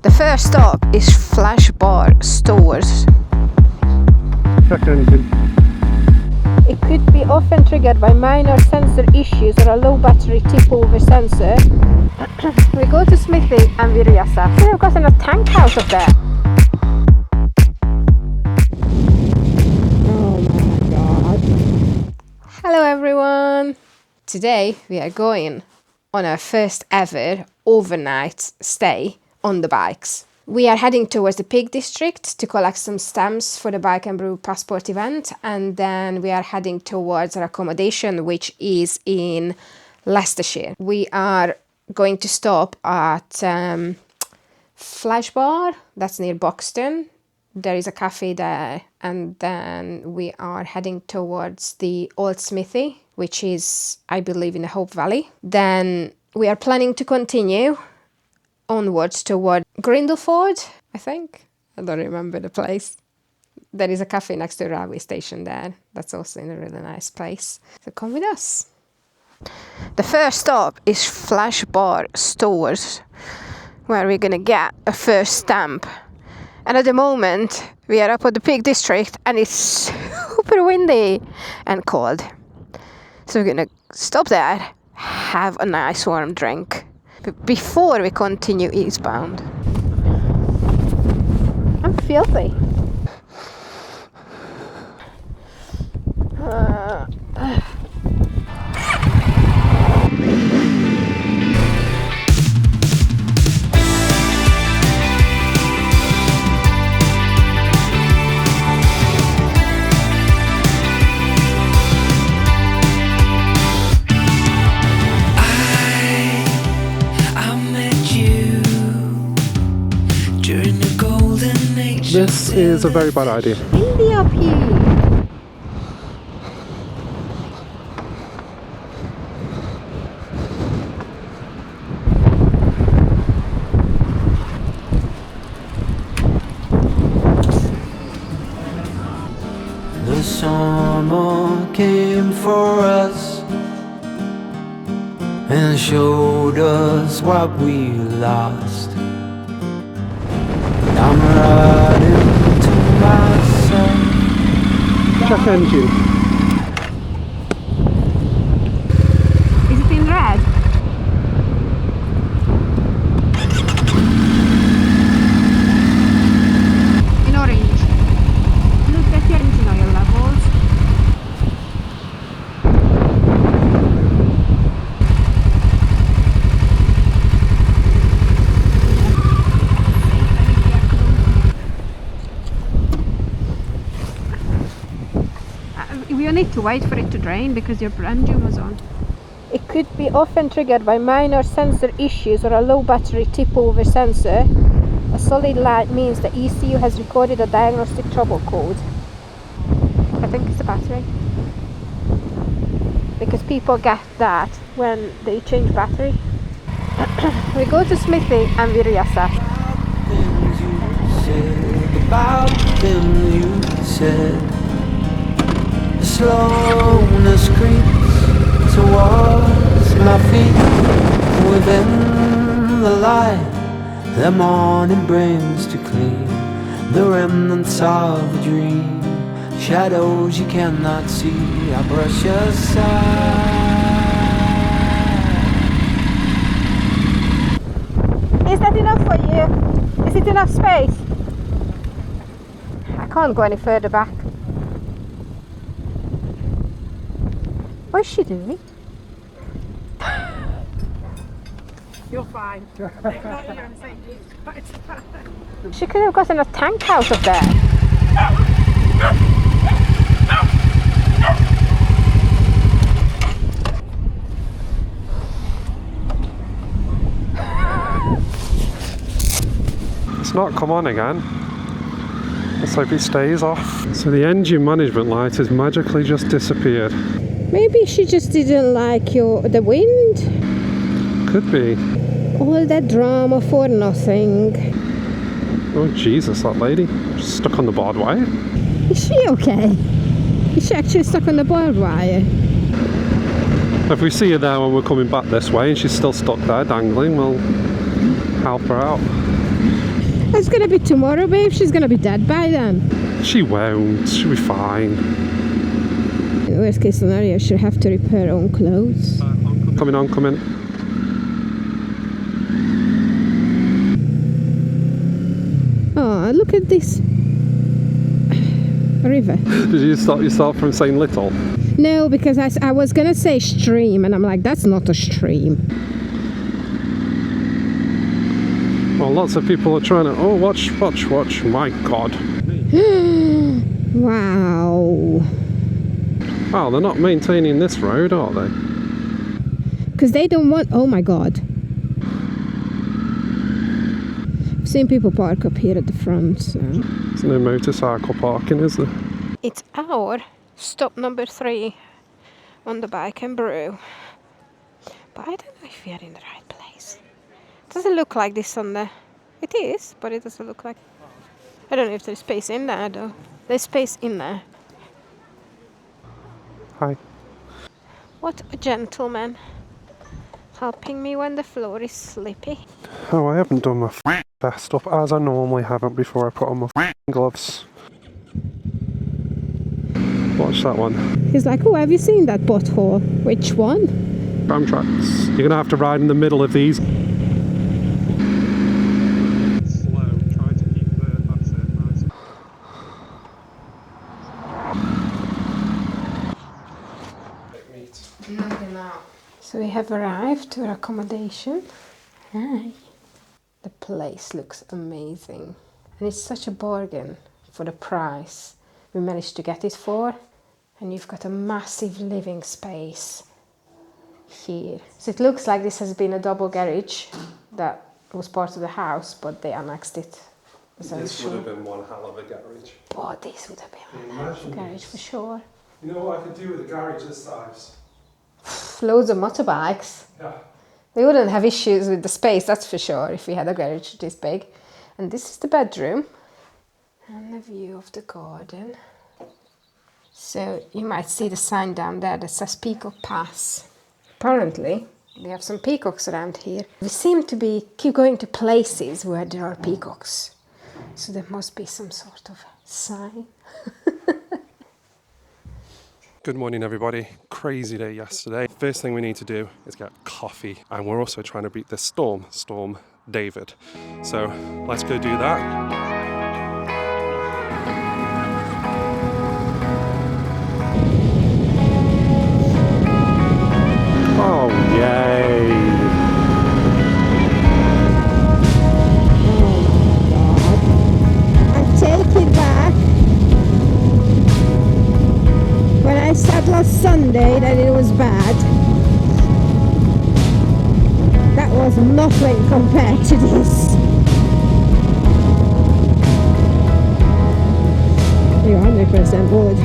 The first stop is Flash Bar Stores. Check engine. It could be often triggered by minor sensor issues or a low battery tip-over sensor. We go to Smithy and we reassess. We've got a tank house up there. Oh my god. Hello everyone. Today we are going on our first ever overnight stay on the bikes. We are heading towards the Peak District to collect some stamps for the Bike Brew passport event, and then we are heading towards our accommodation, which is in Leicestershire. We are going to stop at Flash Bar, that's near Buxton. There is a cafe there, and then we are heading towards the Old Smithy, which is, I believe, in the Hope Valley. Then we are planning to continue onwards toward Grindleford, I think. I don't remember the place. There is a cafe next to the railway station there. That's also in a really nice place. So come with us. The first stop is Flash Bar Stores, where we're gonna get a first stamp. And at the moment, we are up at the Peak District and it's super windy and cold. So we're gonna stop there, have a nice warm drink before we continue eastbound. I'm filthy. This is a very bad idea. Windy up here. The summer came for us and showed us what we lost. I'm riding to my son. Check engine. Is it in red? In orange. Look at the engine oil levels. We need to wait for it to drain because your engine was on. It could be often triggered by minor sensor issues or a low battery tip-over sensor. A solid light means the ECU has recorded a diagnostic trouble code. I think it's the battery. Because people get that when they change battery. We go to Smithy and we reassess. Things you said about them you said. Slowness creeps towards my feet. Within the light the morning brings to clean the remnants of a dream. Shadows you cannot see, I brush aside. Is that enough for you? Is it enough space? I can't go any further back. What is she doing? You're fine. You're on the same page. She could have gotten a tank house up there. It's not come on again. Let's hope it stays off. So the engine management light has magically just disappeared. Maybe she just didn't like the wind. Could be. All that drama for nothing. Oh Jesus, that lady. She's stuck on the barbed wire. Is she okay? Is she actually stuck on the barbed wire? If we see her there when we're coming back this way and she's still stuck there dangling, we'll help her out. It's gonna be tomorrow, babe. She's gonna be dead by then. She won't. She'll be fine. In the worst case scenario, she'll have to repair her own clothes. Coming on, come in. Oh, look at this river. Did you stop yourself from saying little? No, because I was gonna say stream, and I'm like, that's not a stream. Well, lots of people are trying to... Oh, watch. My God. Wow. Wow, they're not maintaining this road, are they? Because they don't want... Oh my God. I've seen people park up here at the front, so... There's no motorcycle parking, is there? It's our stop number 3 on the Bike and Brew. But I don't know if we are in the right place. It doesn't look like this on the... It is, but it doesn't look like... I don't know if there's space in there, though. There's space in there. Hi. What a gentleman. Helping me when the floor is slippy. Oh, I haven't done my vest up as I normally haven't before I put on my gloves. Watch that one. He's like, oh, have you seen that pothole? Which one? Tram tracks. You're going to have to ride in the middle of these. Slow, try to keep that's it, nice. Nothing out. So we have arrived to our accommodation. Hi. The place looks amazing. And it's such a bargain for the price we managed to get it for. And you've got a massive living space here. So it looks like this has been a double garage that was part of the house, but they annexed it. This would have been one hell of a garage. Oh, this would have been one hell of a garage for sure. You know what I could do with a garage this size? Loads of motorbikes. Yeah. We wouldn't have issues with the space, that's for sure, if we had a garage this big. And this is the bedroom. And the view of the garden. So you might see the sign down there that says Peacock Pass. Apparently, they have some peacocks around here. We seem to keep going to places where there are peacocks. So there must be some sort of sign. Good morning, everybody. Crazy day yesterday. First thing we need to do is get coffee, and we're also trying to beat this Storm David. So let's go do that. Oh, yay! I take it back. When I said last Sunday that it was bad, that was nothing compared to this. You're 100% wood.